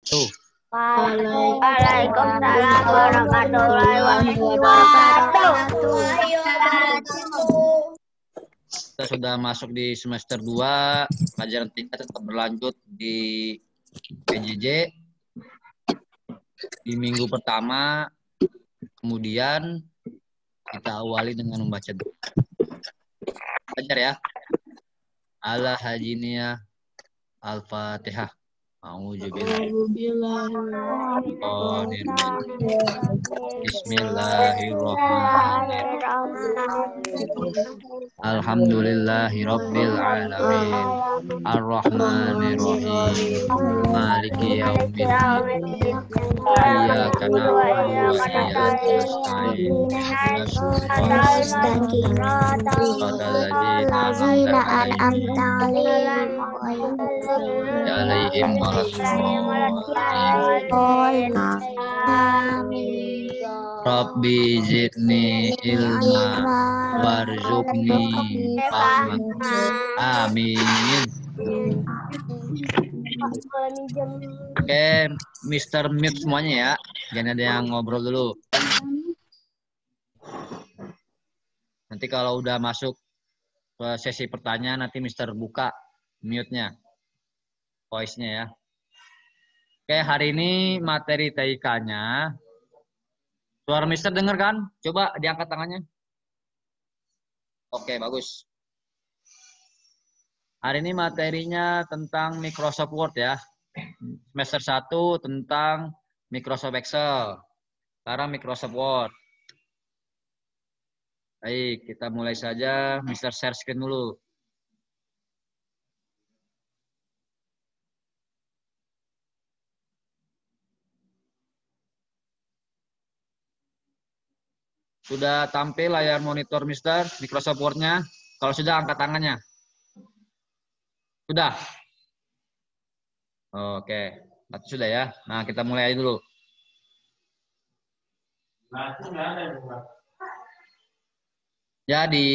Tuh, Waalaikumsalam warahmatullahi wabarakatuh. kita sudah masuk di semester 2, pelajaran 3 tetap berlanjut di PJJ di minggu pertama. Kemudian kita awali dengan membaca doa. Belajar ya. Ala hajiniya al-Fatihah. Bismillahirrahmanirrahim. Alhamdulillahirabbil alamin. Ar-Rahmanirrahim. Maliki yaumiddin. Iyyaka na'budu wa iyyaka nasta'in. Ihdinas siratal mustaqim. An'amta alaihim waladdallin. Rabbi zidni ilma warzuqni fahma. Amin. Oke, Mr. Mute semuanya ya. Jangan ada yang ngobrol dulu. Nanti kalau udah masuk ke sesi pertanyaan, nanti Mr. buka mute-nya, voice-nya ya. Oke, hari ini materi TIK-nya. Suara Mr. dengar kan? Coba diangkat tangannya. Oke, bagus. Hari ini materinya tentang Microsoft Word ya. Semester 1 tentang Microsoft Excel. Sekarang Microsoft Word. Baik, kita mulai saja. Mr. Share screen dulu. Sudah tampil layar monitor Mr. Microsoft Word-nya? Kalau sudah, angkat tangannya. Sudah? Oke, berarti sudah ya. Nah, kita mulai aja dulu. Jadi,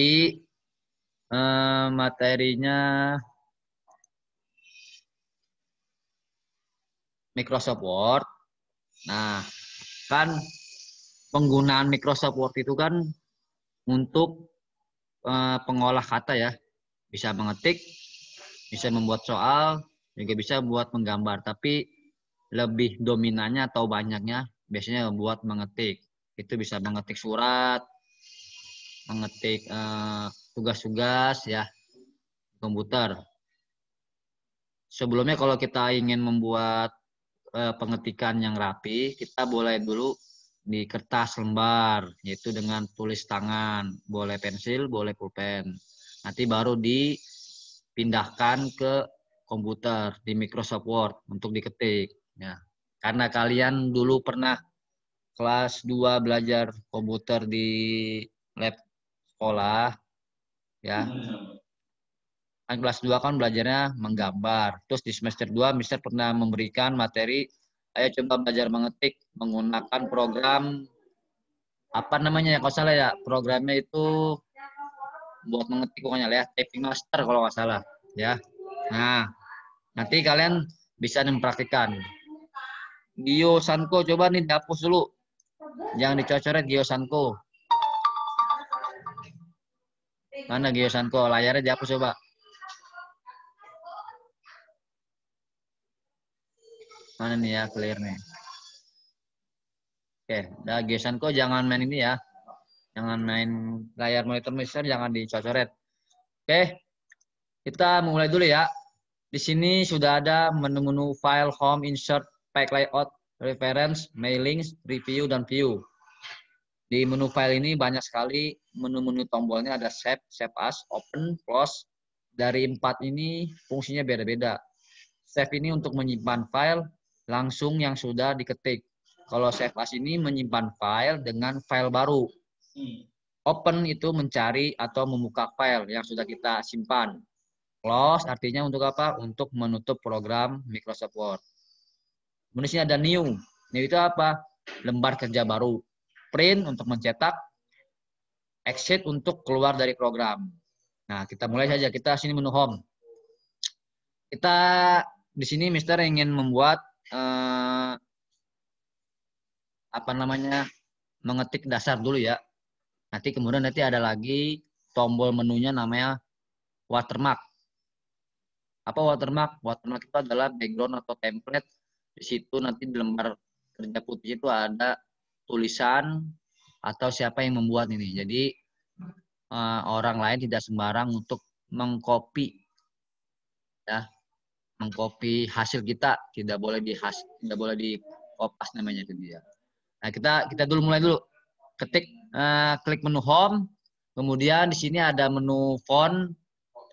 materinya Microsoft Word. Nah, kan penggunaan Microsoft Word itu kan untuk pengolah kata ya. Bisa mengetik, bisa membuat soal, juga bisa buat menggambar. Tapi lebih dominannya atau banyaknya biasanya buat mengetik. Itu bisa mengetik surat, mengetik tugas-tugas ya, komputer. Sebelumnya kalau kita ingin membuat pengetikan yang rapi, kita boleh dulu di kertas lembar, yaitu dengan tulis tangan, boleh pensil, boleh pulpen. Nanti baru dipindahkan ke komputer di Microsoft Word untuk diketik. Ya. Karena kalian dulu pernah kelas 2 belajar komputer di lab sekolah, ya. Kan kelas 2 kan belajarnya menggambar. Terus di semester 2 Mister pernah memberikan materi, ayo coba belajar mengetik menggunakan program apa namanya ya, kalau salah ya, programnya itu buat mengetik pokoknya ya, typing master kalau nggak salah ya. Nah, nanti kalian bisa mempraktikkan. Gio Sanko coba nih dihapus dulu. Jangan dicocoret Gio Sanko. Mana Gio Sanko? Layarnya dihapus coba. Mana nih ya, clear nih. Oke, dah Gio Sanko jangan main ini ya. Jangan main layar monitor Mister, jangan dicocoret. Oke, kita mulai dulu ya. Di sini sudah ada menu-menu file, home, insert, pack layout, reference, mailings, review, dan view. Di menu file ini banyak sekali menu-menu tombolnya, ada save, save as, open, close. Dari 4 ini fungsinya beda-beda. Save ini untuk menyimpan file langsung yang sudah diketik. Kalau save as ini menyimpan file dengan file baru. Open itu mencari atau membuka file yang sudah kita simpan. Close artinya untuk apa? Untuk menutup program Microsoft Word. Kemudian sini ada new. New itu apa? Lembar kerja baru. Print untuk mencetak. Exit untuk keluar dari program. Nah, kita mulai saja. Kita sini menu home. Kita di sini Mister ingin membuat mengetik dasar dulu ya. Nanti kemudian ada lagi tombol menunya namanya watermark. Apa watermark? Watermark itu adalah background atau template. Di situ nanti di lembar kerja putih itu ada tulisan atau siapa yang membuat ini. Jadi orang lain tidak sembarang untuk mengcopy ya, mengcopy hasil kita, tidak boleh di kopas namanya itu dia. Nah, kita mulai dulu. Klik menu home, kemudian di sini ada menu font.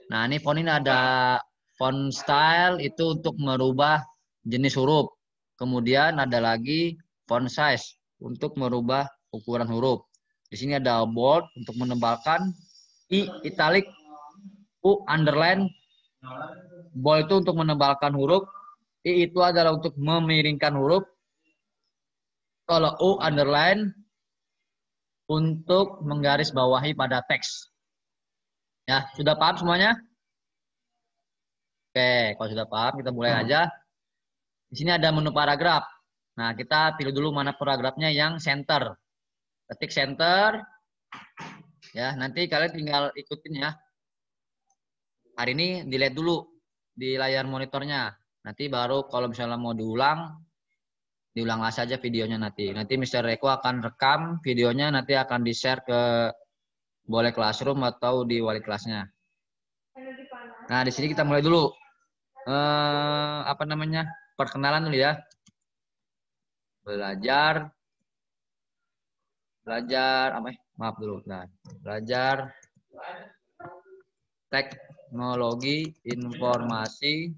Nah, ini font ini ada font style itu untuk merubah jenis huruf. Kemudian ada lagi font size untuk merubah ukuran huruf. Di sini ada bold untuk menebalkan, I italic, U underline. Bold itu untuk menebalkan huruf, I itu adalah untuk memiringkan huruf. Kalau U underline untuk menggaris bawahi pada teks. Ya, sudah paham semuanya? Oke, kalau sudah paham kita mulai aja. Di sini ada menu paragraf. Nah, kita pilih dulu mana paragrafnya yang center. Ketik center. Ya, nanti kalian tinggal ikutin ya. Hari ini dilihat dulu di layar monitornya. Nanti baru kalau misalnya mau diulang saja videonya nanti. Nanti Mr. Eko akan rekam videonya, nanti akan di-share ke boleh Classroom atau di wali kelasnya. Nah, di sini kita mulai dulu. Perkenalan dulu ya. Belajar teknologi informasi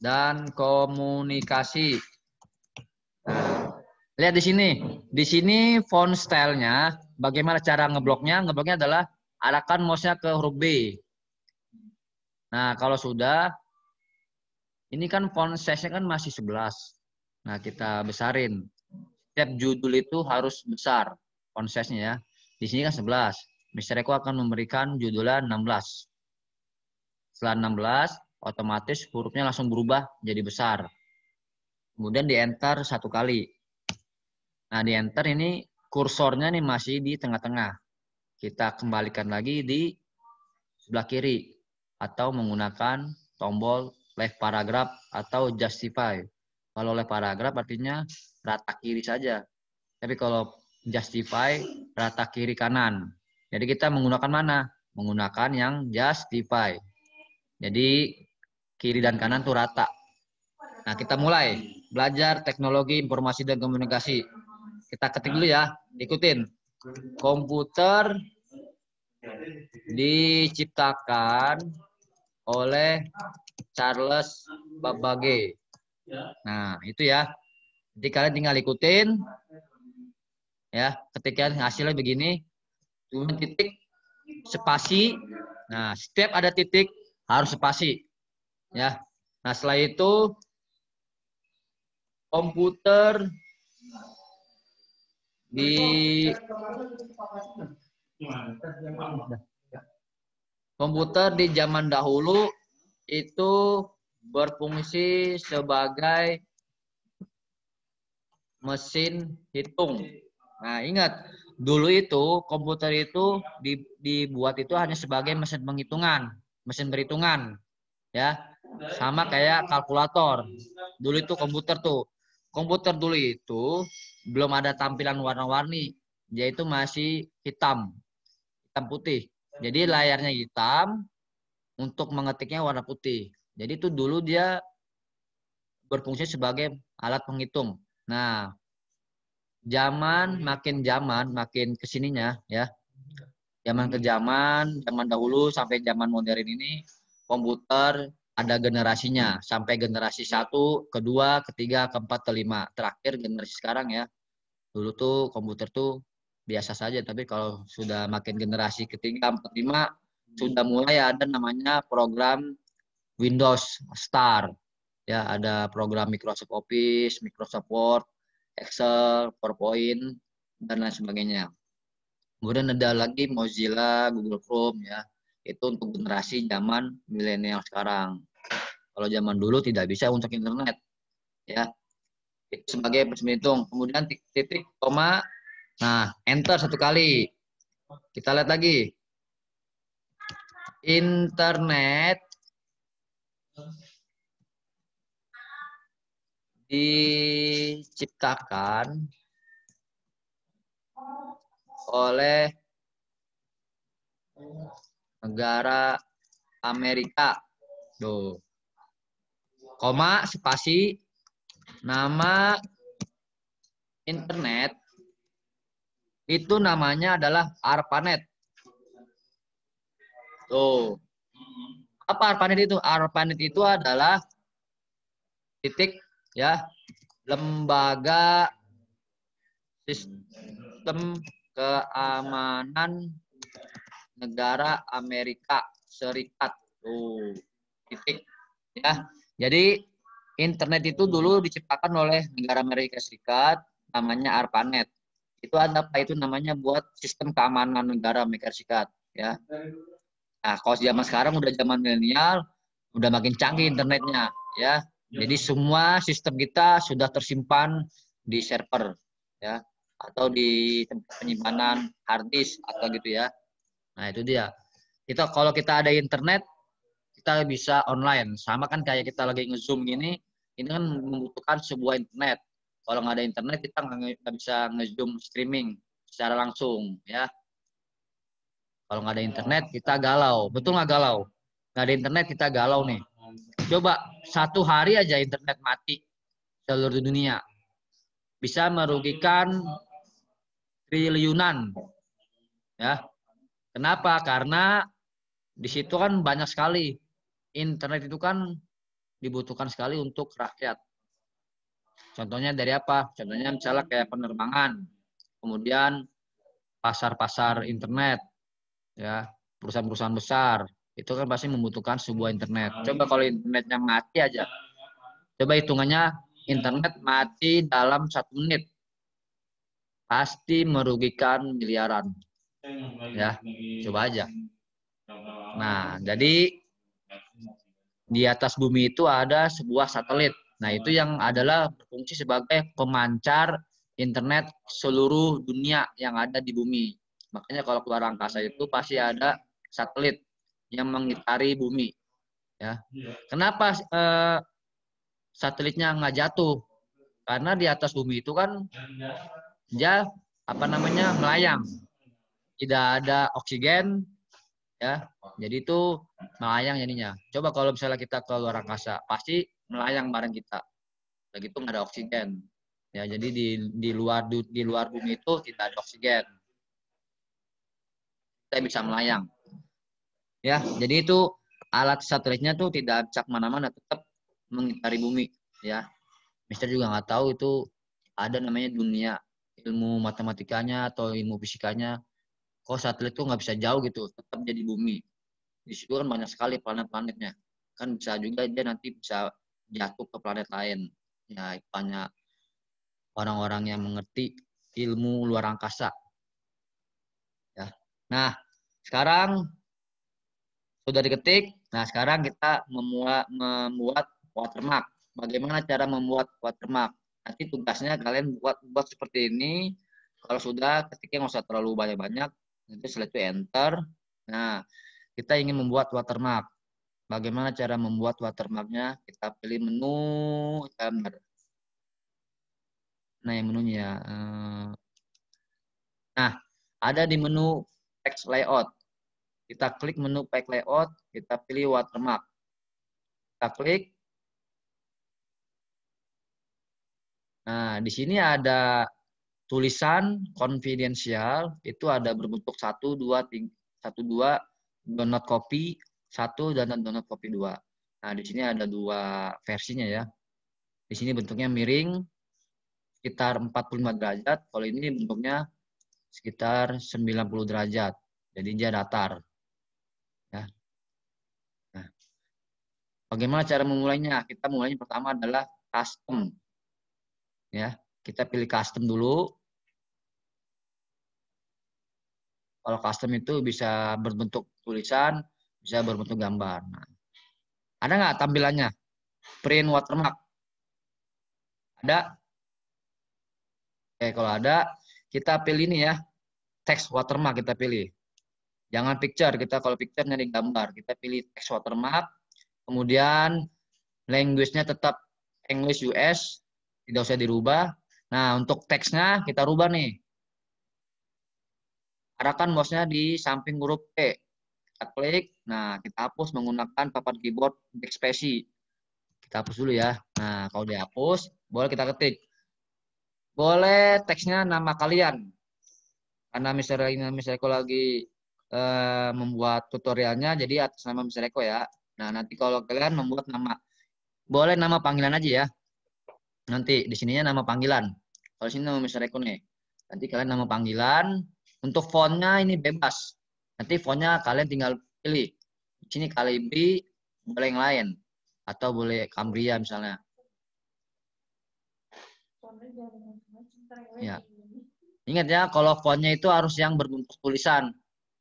dan komunikasi. Nah, lihat di sini. Di sini font stylenya, bagaimana cara ngebloknya? Ngebloknya adalah arahkan mouse-nya ke huruf B. Nah, kalau sudah, ini kan font size-nya kan masih 11. Nah, kita besarin. Setiap judul itu harus besar font size-nya ya. Di sini kan 11. Mr. Eko akan memberikan judulnya 16. Setelah 16, otomatis hurufnya langsung berubah jadi besar. Kemudian di enter 1 kali. Nah, di enter ini kursornya nih masih di tengah-tengah. Kita kembalikan lagi di sebelah kiri atau menggunakan tombol left paragraph atau justify. Kalau left paragraph artinya rata kiri saja. Tapi kalau justify rata kiri kanan. Jadi kita menggunakan mana? Menggunakan yang justify. Jadi kiri dan kanan tuh rata. Nah, kita mulai belajar teknologi informasi dan komunikasi. Kita ketik dulu ya, ikutin. Komputer diciptakan oleh Charles Babbage. Nah, itu ya. Jadi kalian tinggal ikutin. Ya, ketika hasilnya begini, kemudian titik, spasi. Nah, setiap ada titik harus spasi. Ya. Nah, setelah itu komputer di zaman dahulu itu berfungsi sebagai mesin hitung. Nah, ingat, dulu itu komputer itu dibuat itu hanya sebagai mesin penghitungan, mesin perhitungan. Ya. Sama kayak kalkulator. Dulu itu komputer dulu itu belum ada tampilan warna-warni. Dia itu masih hitam putih. Jadi layarnya hitam, untuk mengetiknya warna putih. Jadi itu dulu dia berfungsi sebagai alat penghitung. Nah, makin kesininya ya. Zaman dahulu sampai zaman modern ini komputer ada generasinya sampai generasi 1, kedua, ketiga, keempat, kelima. Terakhir generasi sekarang ya. Dulu tuh komputer tuh biasa saja, tapi kalau sudah makin generasi ketiga, 4, 5 sudah mulai ada namanya program Windows Star. Ya, ada program Microsoft Office, Microsoft Word, Excel, PowerPoint, dan lain sebagainya. Kemudian ada lagi Mozilla, Google Chrome ya. Itu untuk generasi zaman milenial sekarang. Kalau zaman dulu tidak bisa untuk internet. Ya, itu sebagai proses hitung. Kemudian titik, koma. Nah, enter satu kali. Kita lihat lagi. Internet diciptakan oleh negara Amerika. Tuh. Koma, spasi, nama internet itu namanya adalah ARPANET. Tuh. Apa ARPANET itu? ARPANET itu adalah titik ya, lembaga sistem keamanan negara Amerika Serikat. Tuh, titik ya. Jadi internet itu dulu diciptakan oleh negara Amerika Serikat, namanya ARPANET. Itu ada apa? Itu namanya buat sistem keamanan negara Amerika Serikat ya. Nah, kalau zaman sekarang udah zaman milenial, udah makin canggih internetnya ya. Jadi semua sistem kita sudah tersimpan di server ya, atau di tempat penyimpanan hard disk atau gitu ya. Nah, itu dia. Kalau kita ada internet, kita bisa online. Sama kan kayak kita lagi nge-zoom gini, ini kan membutuhkan sebuah internet. Kalau nggak ada internet, kita nggak bisa nge-zoom streaming secara langsung ya. Kalau nggak ada internet, kita galau. Betul nggak galau? Nggak ada internet, kita galau nih. Coba satu hari aja internet mati seluruh dunia. Bisa merugikan triliunan. Ya. Kenapa? Karena di situ kan banyak sekali. Internet itu kan dibutuhkan sekali untuk rakyat. Contohnya dari apa? Contohnya misalnya kayak penerbangan. Kemudian pasar-pasar internet. Ya, perusahaan-perusahaan besar. Itu kan pasti membutuhkan sebuah internet. Coba kalau internetnya mati aja. Coba hitungannya internet mati dalam 1 menit. Pasti merugikan miliaran. Ya, coba aja. Nah, jadi di atas bumi itu ada sebuah satelit. Nah, itu yang adalah berfungsi sebagai pemancar internet seluruh dunia yang ada di bumi. Makanya kalau keluar angkasa itu pasti ada satelit yang mengitari bumi. Ya, kenapa satelitnya nggak jatuh? Karena di atas bumi itu kan dia melayang, tidak ada oksigen, ya. Jadi itu melayang jadinya. Coba kalau misalnya kita ke luar angkasa, pasti melayang bareng kita. Begitu nggak ada oksigen. Ya, jadi di luar bumi itu tidak ada oksigen. Kita bisa melayang. Ya, jadi itu alat satelitnya tuh tidak acak mana-mana, tetap mengitari bumi. Ya, Mister juga nggak tahu itu ada namanya dunia ilmu matematikanya atau ilmu fisikanya. Kok satelit tuh nggak bisa jauh gitu, tetap jadi bumi. Di situ kan banyak sekali planet-planetnya. Kan bisa juga dia nanti bisa jatuh ke planet lain. Ya, banyak orang-orang yang mengerti ilmu luar angkasa. Ya. Nah, sekarang sudah diketik. Nah, sekarang kita membuat watermark. Bagaimana cara membuat watermark? Nanti tugasnya kalian buat seperti ini. Kalau sudah, ketiknya nggak usah terlalu banyak-banyak. Nanti setelah itu enter. Nah, kita ingin membuat watermark. Bagaimana cara membuat watermarknya? Kita pilih menu gambar. Nah, yang menunya. Nah, ada di menu text layout. Kita klik menu pack layout, kita pilih watermark. Kita klik. Nah, di sini ada tulisan confidential, itu ada berbentuk 1, 2, 3, 1, 2, download copy 1 dan download copy 2. Nah, di sini ada 2 versinya ya. Di sini bentuknya miring sekitar 45 derajat, kalau ini bentuknya sekitar 90 derajat. Jadi dia datar. Ya. Nah, bagaimana cara memulainya? Kita mulainya pertama adalah custom. Ya, kita pilih custom dulu. Kalau custom itu bisa berbentuk tulisan, bisa berbentuk gambar. Nah, ada nggak tampilannya? print watermark. Ada? Oke, kalau ada, kita pilih ini ya. Text watermark kita pilih. Jangan picture, kita kalau picture nyari gambar. Kita pilih text watermark. Kemudian language-nya tetap English US, tidak usah dirubah. Nah, untuk teksnya kita rubah nih. Arahkan mouse-nya di samping huruf T. Kita klik, nah kita hapus menggunakan papan keyboard backspace. Kita hapus dulu ya. Nah, kalau dihapus, boleh kita ketik. Boleh teksnya nama kalian. Karena Mister Eko lagi membuat tutorialnya, jadi atas nama Mister Eko ya. Nah, nanti kalau kalian membuat nama, boleh nama panggilan aja ya. Nanti di sininya nama panggilan. Kalau sini nama Mister Eko nih. Nanti kalian nama panggilan. Untuk fontnya ini bebas. Nanti fontnya kalian tinggal pilih. Di sini Calibri, boleh yang lain. Atau boleh Cambria misalnya. Ya. Ingat ya, kalau fontnya itu harus yang berbentuk tulisan.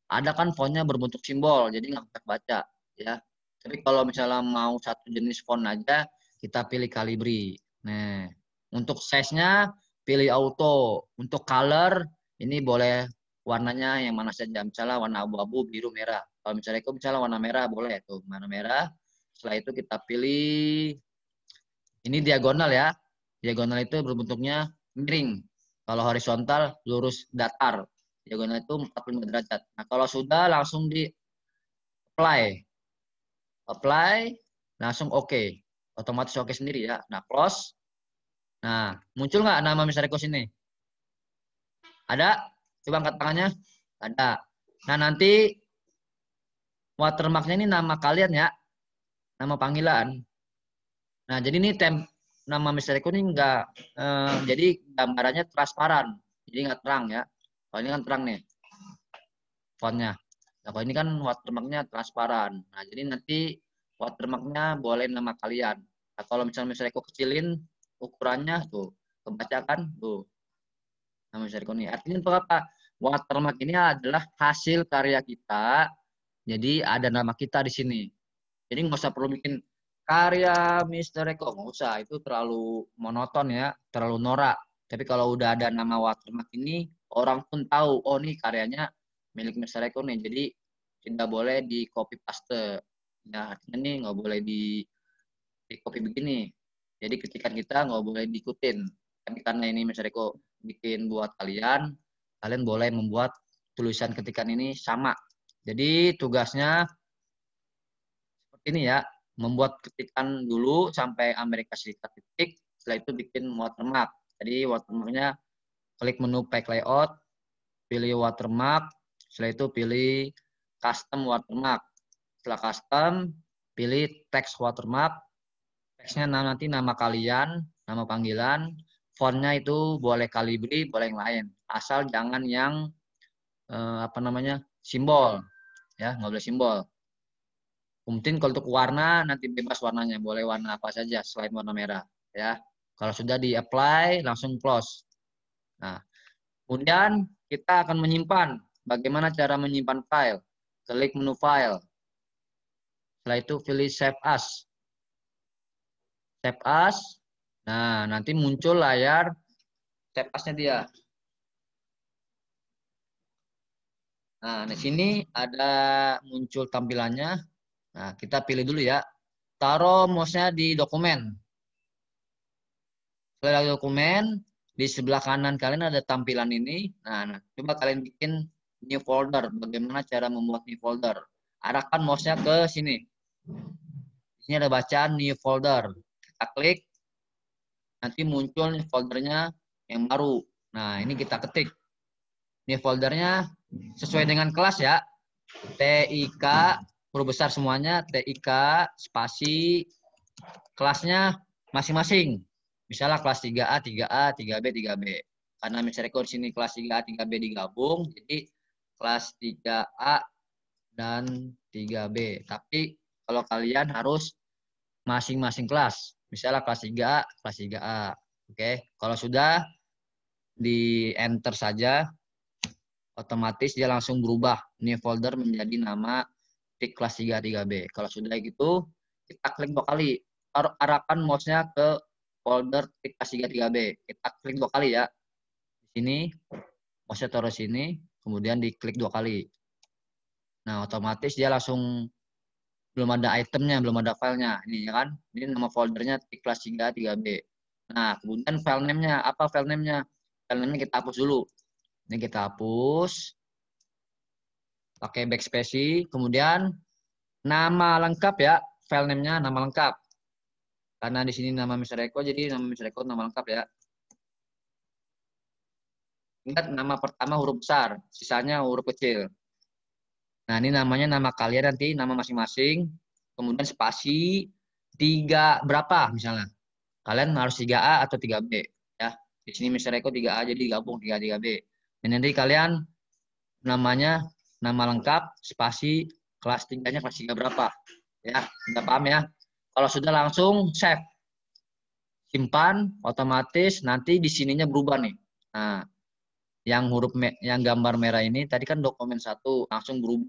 Ada kan fontnya berbentuk simbol, jadi nggak bisa baca. Ya. Tapi kalau misalnya mau satu jenis font aja, kita pilih Calibri. Nah, untuk size-nya pilih auto. Untuk color, ini boleh warnanya yang mana saja. Misalnya warna abu-abu, biru, merah. Kalau misalnya itu misalnya warna merah, boleh tuh warna merah. Setelah itu kita pilih ini diagonal ya. Diagonal itu berbentuknya miring. Kalau horizontal lurus datar. Diagonal itu 45 derajat. Nah, kalau sudah langsung di apply. Apply, langsung oke. Otomatis oke sendiri ya. Nah, close. Nah, muncul nggak nama Mister Eko sini? Ada? Coba angkat tangannya. Ada. Nah, nanti watermarknya ini nama kalian ya. Nama panggilan. Nah, jadi ini nama Mister Eko ini enggak, jadi gambarannya transparan. Jadi nggak terang ya. Kalau ini kan terang nih fontnya. Nah, kalau ini kan watermarknya transparan. Nah, jadi nanti watermarknya boleh nama kalian. Nah, kalau misalnya Mister Eko kecilin ukurannya tuh, kebaca kan tuh. Nama Mister Eko ini. Artinya untuk apa? Watermark ini adalah hasil karya kita. Jadi ada nama kita di sini. Jadi nggak usah perlu bikin karya Mister Eko, nggak usah. Itu terlalu monoton ya, terlalu norak. Tapi kalau udah ada nama watermark ini, orang pun tahu, oh nih karyanya milik Mister Eko nih. Jadi tidak boleh di copy paste. Ya, artinya nih nggak boleh di copy begini. Jadi ketikan kita nggak boleh diikutin. Tapi karena ini Mister Eko bikin buat kalian, kalian boleh membuat tulisan ketikan ini sama. Jadi tugasnya seperti ini ya, membuat ketikan dulu sampai Amerika Serikat titik, setelah itu bikin watermark. Jadi watermarknya klik menu pack layout, pilih watermark, setelah itu pilih custom watermark. Setelah custom, pilih text watermark, teksnya nanti nama kalian, nama panggilan, fontnya itu boleh Calibri, boleh yang lain, asal jangan yang apa namanya simbol, ya nggak boleh simbol. Mungkin kalau untuk warna nanti bebas warnanya, boleh warna apa saja selain warna merah, ya. Kalau sudah di apply langsung close. Nah, kemudian kita akan menyimpan. Bagaimana cara menyimpan file? Klik menu file. Setelah itu pilih save as. Save as. Nah, nanti muncul layar save as-nya dia. Nah, di sini ada muncul tampilannya. Nah, kita pilih dulu ya. Taruh mouse-nya di dokumen. Setelah dokumen, di sebelah kanan kalian ada tampilan ini. Nah, coba kalian bikin new folder. Bagaimana cara membuat new folder? Arahkan mouse-nya ke sini. Di sini ada bacaan new folder. Kita klik. Nanti muncul new foldernya yang baru. Nah, ini kita ketik. New foldernya sesuai dengan kelas ya. TIK, huruf besar semuanya. TIK, spasi, kelasnya masing-masing. Misalnya kelas 3A, 3A, 3B, 3B. Karena Mister Eko di sini kelas 3A, 3B digabung, jadi kelas 3A dan 3B. Tapi kalau kalian harus masing-masing kelas. Misalnya kelas 3A, kelas 3A. Oke, kalau sudah di enter saja, otomatis dia langsung berubah. New folder menjadi nama kelas 3A, 3B. Kalau sudah gitu, kita klik 2 kali. arahkan mouse-nya ke folder kelas 33B. Kita klik 2 kali ya. Di sini, mouse-nya taruh sini, kemudian diklik 2 kali. Nah, otomatis dia langsung belum ada itemnya, belum ada filenya. Ini ya kan, ini nama foldernya kelas 33B. Nah, kemudian file name-nya, apa file name-nya? File name-nya kita hapus dulu. Ini kita hapus. Pakai backspace, kemudian nama lengkap ya, file name-nya nama lengkap. Karena di sini nama Mr. Eko, jadi nama Mr. Eko nama lengkap ya. Ingat nama pertama huruf besar, sisanya huruf kecil. Nah, ini namanya nama kalian nanti, nama masing-masing. Kemudian spasi 3 berapa misalnya. Kalian harus 3A atau 3B ya. Di sini Mr. Eko 3A jadi gabung 3B. Dan nanti kalian namanya nama lengkap spasi kelas 3-nya kelas 3 berapa. Ya, kita paham ya. Kalau sudah langsung save. Simpan otomatis nanti di sininya berubah nih. Nah, yang gambar merah ini tadi kan dokumen 1 langsung berubah